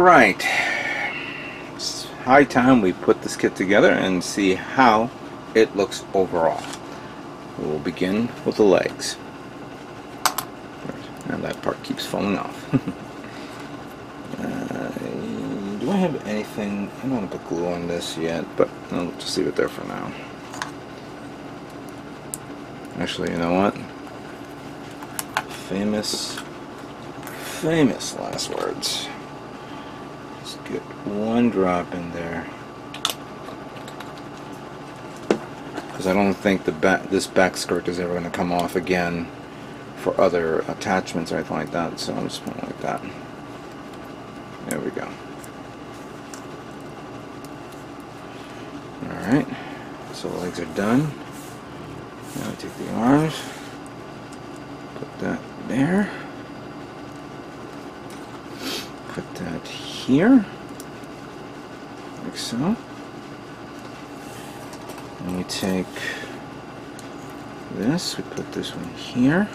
Alright, it's high time we put this kit together and see how it looks overall. We'll begin with the legs. And that part keeps falling off. Do I have anything? I don't want to put glue on this yet, but I'll just leave it there for now. Actually, you know what? Famous last words. Let's get one drop in there, because I don't think this back skirt is ever going to come off again for other attachments or anything like that. So I'm just putting it like that. There we go. Alright, so the legs are done. Now I take the arms, put that there, put that here, like so. And we take this, we put this one here.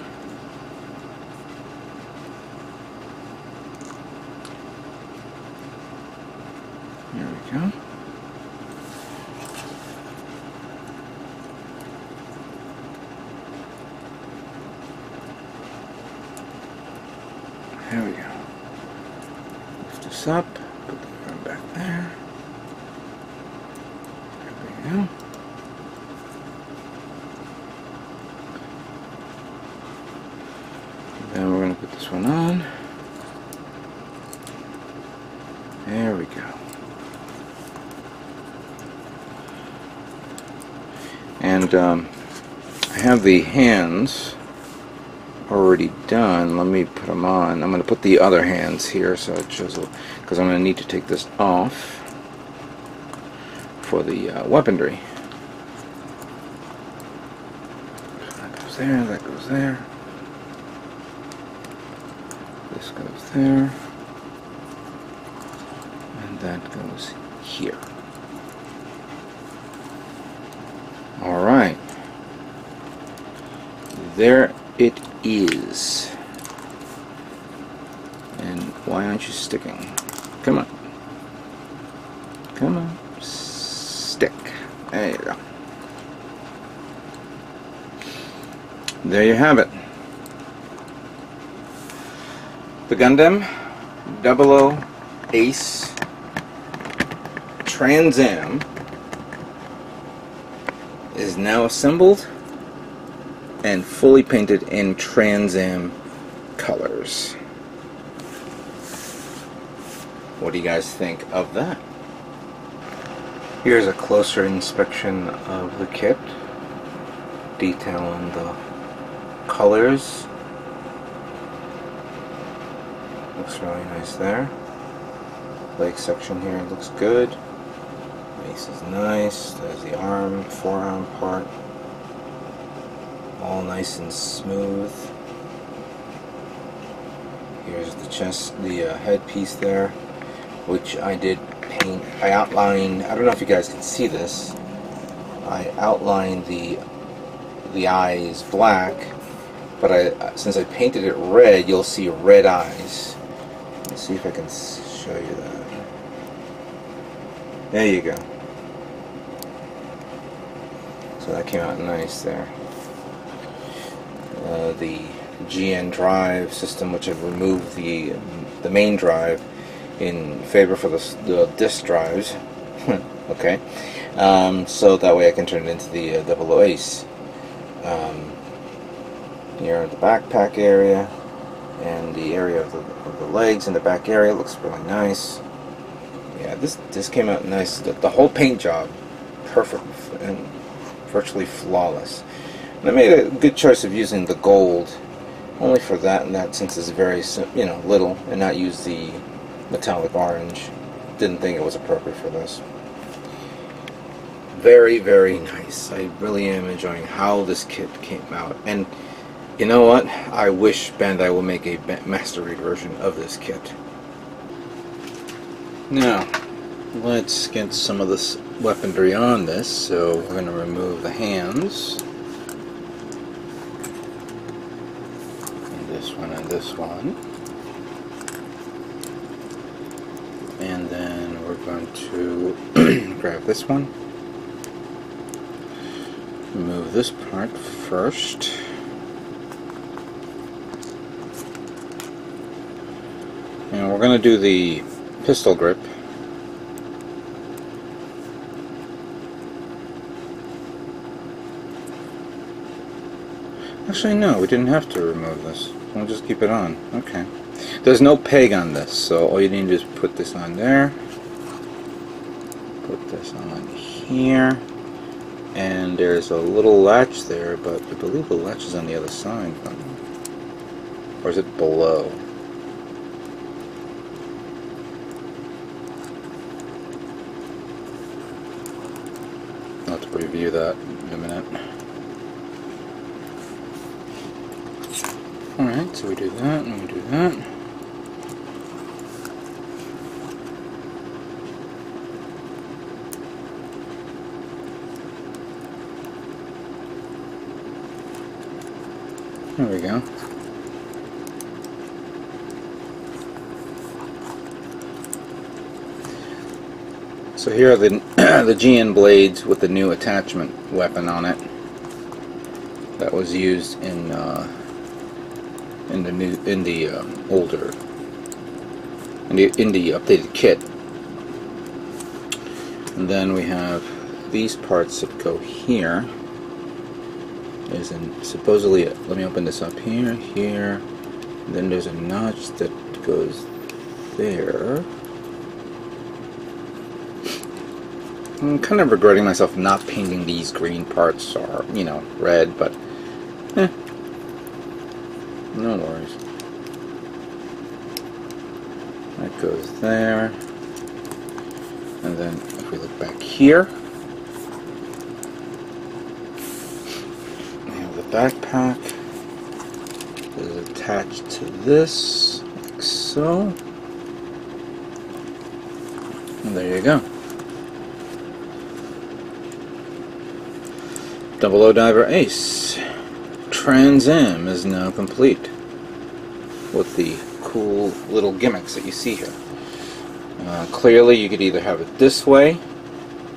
There we go. There we go. Lift this up, put the arm back there. There we go. And then we're going to put this one on. There we go. And I have the hands already done. Let me put them on. I'm going to put the other hands here so it shows, because I'm going to need to take this off for the weaponry. That goes there, that goes there. This goes there. And that goes here. Alright. There it is. And why aren't you sticking? Come on. Come on. Stick. There you go. There you have it. The Gundam 00 Ace TransAm is now assembled and fully painted in TransAm colors. What do you guys think of that? Here's a closer inspection of the kit, detailing the colors. Looks really nice there. Leg section here looks good. Base is nice. There's the arm, forearm part. All nice and smooth. Here's the chest, the headpiece there, which I did paint. I outlined, I don't know if you guys can see this, I outlined the eyes black, but since I painted it red, you'll see red eyes. Let's see if I can show you that. There you go. So that came out nice there. The GN drive system, which I've removed the main drive in favor for the disk drives. Okay, so that way I can turn it into the 00 Ace. Here in the backpack area and the area of the legs and the back area looks really nice. Yeah, this came out nice. The whole paint job, perfect and virtually flawless. And I made a good choice of using the gold only for that, and that since it's very, you know, little, and not use the metallic orange. Didn't think it was appropriate for this. Very, very nice. I really am enjoying how this kit came out. And you know what? I wish Bandai will make a master read version of this kit. Now, let's get some of this weaponry on this. So we're going to remove the hands. And this one and this one. And then we're going to grab this one. Remove this part first. And we're going to do the pistol grip. Actually, no, we didn't have to remove this. We'll just keep it on. Okay. There's no peg on this, so all you need to do is put this on there. Put this on here. And there's a little latch there, but I believe the latch is on the other side. Or is it below? I'll have to review that in a minute. Alright, so we do that, and we do that. There we go. So here are the the GN blades with the new attachment weapon on it. That was used in the updated kit. And then we have these parts that go here. There's supposedly, let me open this up here, here, and then there's a notch that goes there. I'm kind of regretting myself not painting these green parts, or, you know, red, but, no worries. That goes there, and then if we look back here, backpack is attached to this, like so. And there you go. 00 Diver Ace TransAm is now complete with the cool little gimmicks that you see here. Clearly, you could either have it this way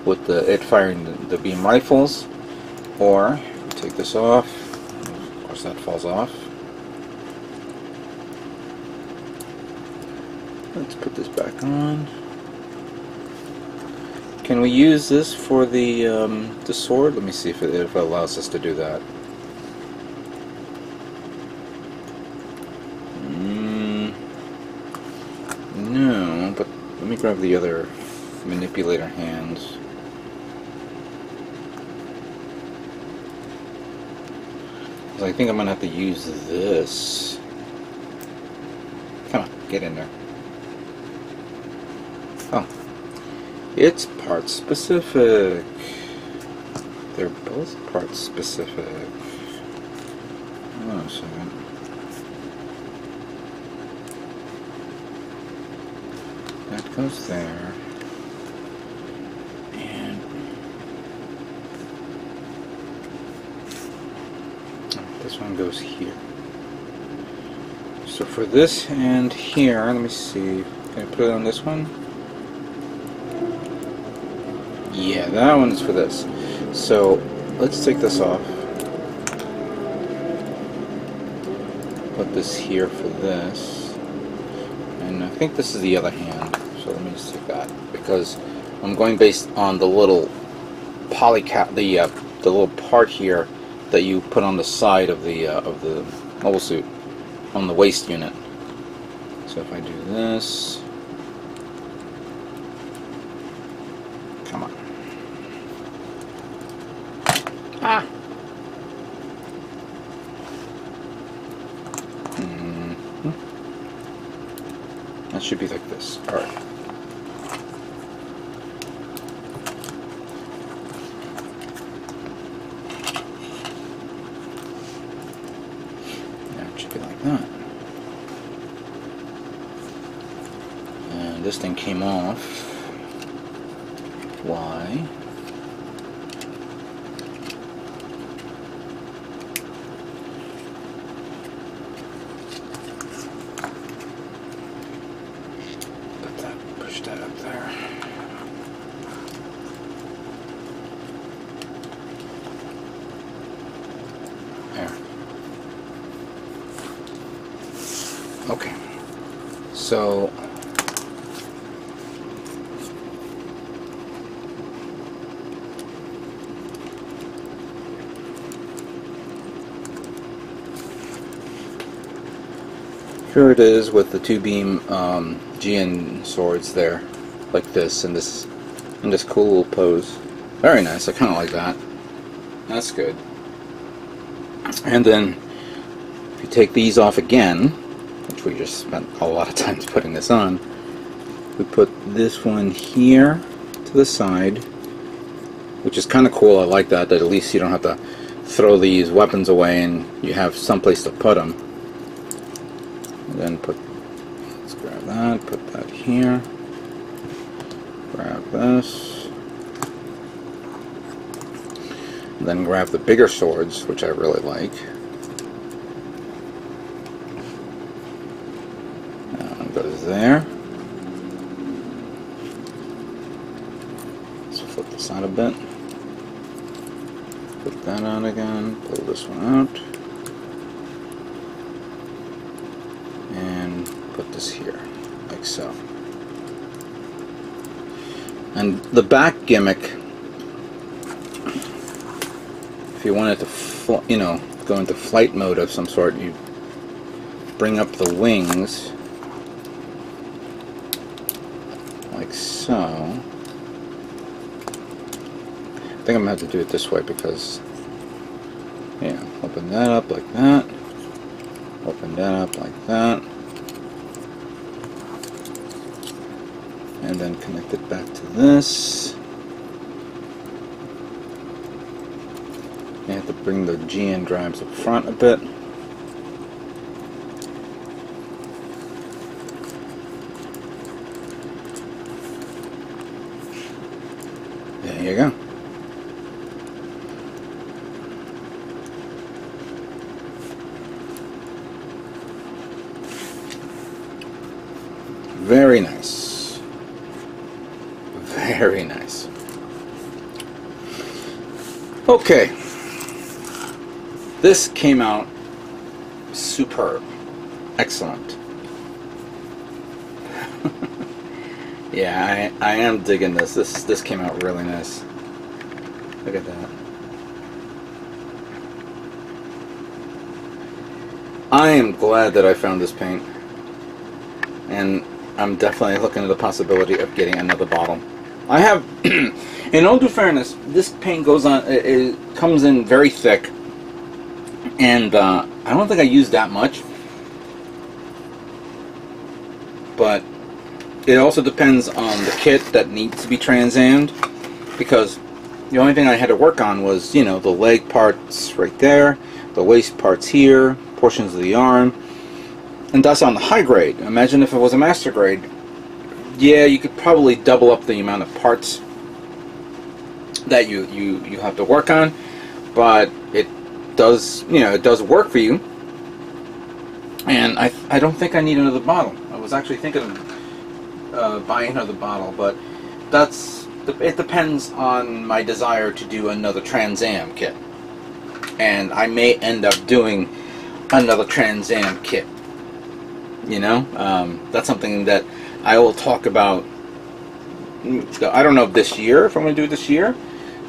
with it firing the beam rifles, or take this off. Of course, that falls off. Let's put this back on. Can we use this for the sword? Let me see if it allows us to do that. No, but let me grab the other manipulator hands. I think I'm going to have to use this. Come on, get in there. Oh. It's part specific. They're both part specific. Hold on a second. That goes there. This one goes here. So for this and here, let me see. Can I put it on this one? Yeah, that one's for this. So let's take this off. Put this here for this. And I think this is the other hand. So let me just take that, because I'm going based on the little polycap, the little part here that you put on the side of the mobile suit, on the waist unit. So if I do this, come on. Ah. That should be like this. All right. That. And this thing came off. Why? Put that, push that So here it is with the two beam GN swords there, like this, in this cool little pose. Very nice. I kind of like that. That's good. And then if you take these off again, which we just spent a lot of time putting this on, we put this one here to the side, which is kind of cool. I like that at least you don't have to throw these weapons away and you have someplace to put them. And then let's grab that, put that here, grab this, and then grab the bigger swords, which I really like. That goes there. Let's flip this out a bit. Put that on again, pull this one out. And put this here, like so. And the back gimmick, if you wanted to, you know, go into flight mode of some sort, you bring up the wings, like so. I think I'm gonna have to do it this way because, yeah, open that up like that. Open that up like that, and then connect it back to this. You have to bring the GN drives up front a bit. There you go. Very nice. Very nice. Okay. This came out superb. Excellent. Yeah, I am digging this. This came out really nice. Look at that. I am glad that I found this paint. And I'm definitely looking at the possibility of getting another bottle. I have, in all due fairness, this paint goes on. It comes in very thick, and I don't think I use that much. But it also depends on the kit that needs to be Trans-Ammed, because the only thing I had to work on was, you know, the leg parts right there, the waist parts here, portions of the arm. And that's on the high grade. Imagine if it was a master grade. Yeah, you could probably double up the amount of parts that you have to work on, but it does, you know, it does work for you. And I don't think I need another bottle. I was actually thinking of buying another bottle, but it depends on my desire to do another Trans-Am kit, and I may end up doing another Trans-Am kit. You know, that's something that I will talk about. I don't know if this year, if I'm going to do it this year.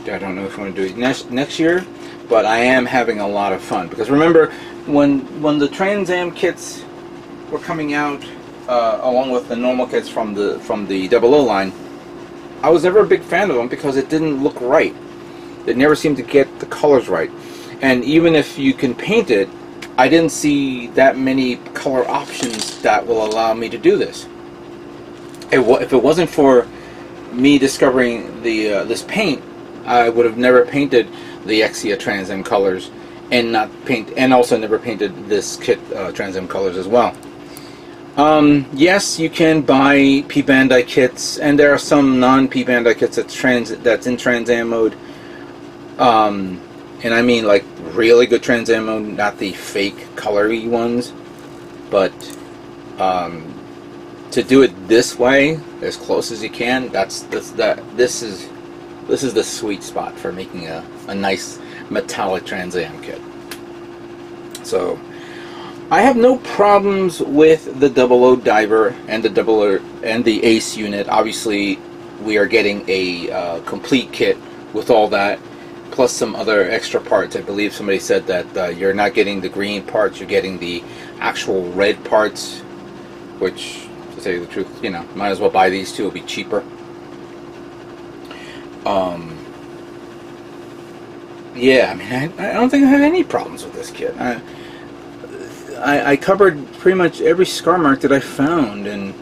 I don't know if I'm going to do it next year. But I am having a lot of fun, because remember when the Trans-Am kits were coming out, along with the normal kits from the 00 line, I was never a big fan of them because it didn't look right. It never seemed to get the colors right, and even if you can paint it, I didn't see that many color options that will allow me to do this. If it wasn't for me discovering this paint, I would have never painted the Exia Trans-Am colors, and also never painted this kit Trans-Am colors as well. Yes, you can buy p-bandai kits, and there are some non-p-bandai kits that's in Trans-Am mode. And I mean like really good Trans-Am mode, not the fake colory ones. But to do it this way, as close as you can, this is the sweet spot for making a nice metallic Trans-Am kit. So I have no problems with the 00 diver and the 00 and the Ace unit. Obviously, we are getting a complete kit with all that, plus some other extra parts. I believe somebody said that you're not getting the green parts, you're getting the actual red parts, which, to tell you the truth, you know, might as well buy these two, it'll be cheaper. Yeah, I mean, I don't think I have any problems with this kit. I covered pretty much every scar mark that I found, and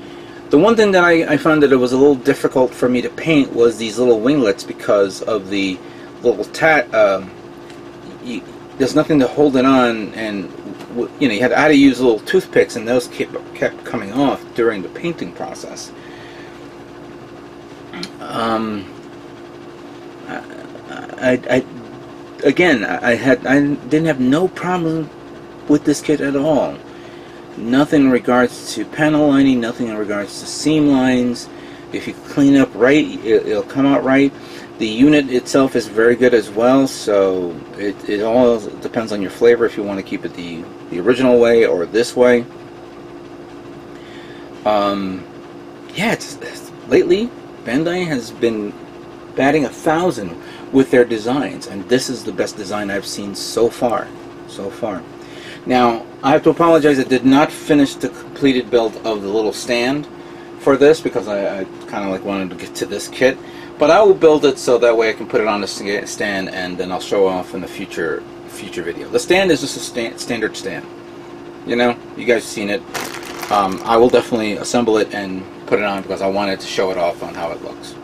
the one thing that I found that it was a little difficult for me to paint was these little winglets because of the little there's nothing to hold it on, and you know, I had to use little toothpicks, and those kept coming off during the painting process. Again, I didn't have no problem with this kit at all. Nothing in regards to panel lining, nothing in regards to seam lines. If you clean up right, it'll come out right. The unit itself is very good as well, so it all depends on your flavor if you want to keep it the original way or this way. Yeah, lately Bandai has been batting 1,000 with their designs, and this is the best design I've seen so far. Now, I have to apologize, I did not finish the completed build of the little stand for this because I kind of like wanted to get to this kit, but I will build it so that way I can put it on the stand, and then I'll show off in the future video. The stand is just a standard stand. You know, you guys have seen it. I will definitely assemble it and put it on because I wanted to show it off on how it looks.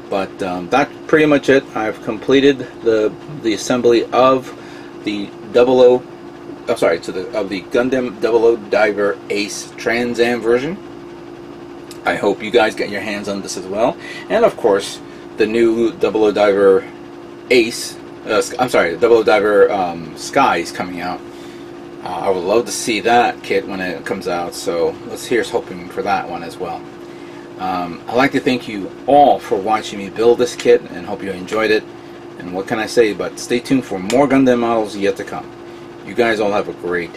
But that's pretty much it. I've completed the assembly of the of the Gundam 00 Diver Ace TransAm version. I hope you guys get your hands on this as well. And of course, the new 00 Diver Ace, I'm sorry, the 00 Diver Sky is coming out. I would love to see that kit when it comes out, so here's hoping for that one as well. I'd like to thank you all for watching me build this kit, and hope you enjoyed it. And what can I say, but stay tuned for more Gundam models yet to come. You guys all have a great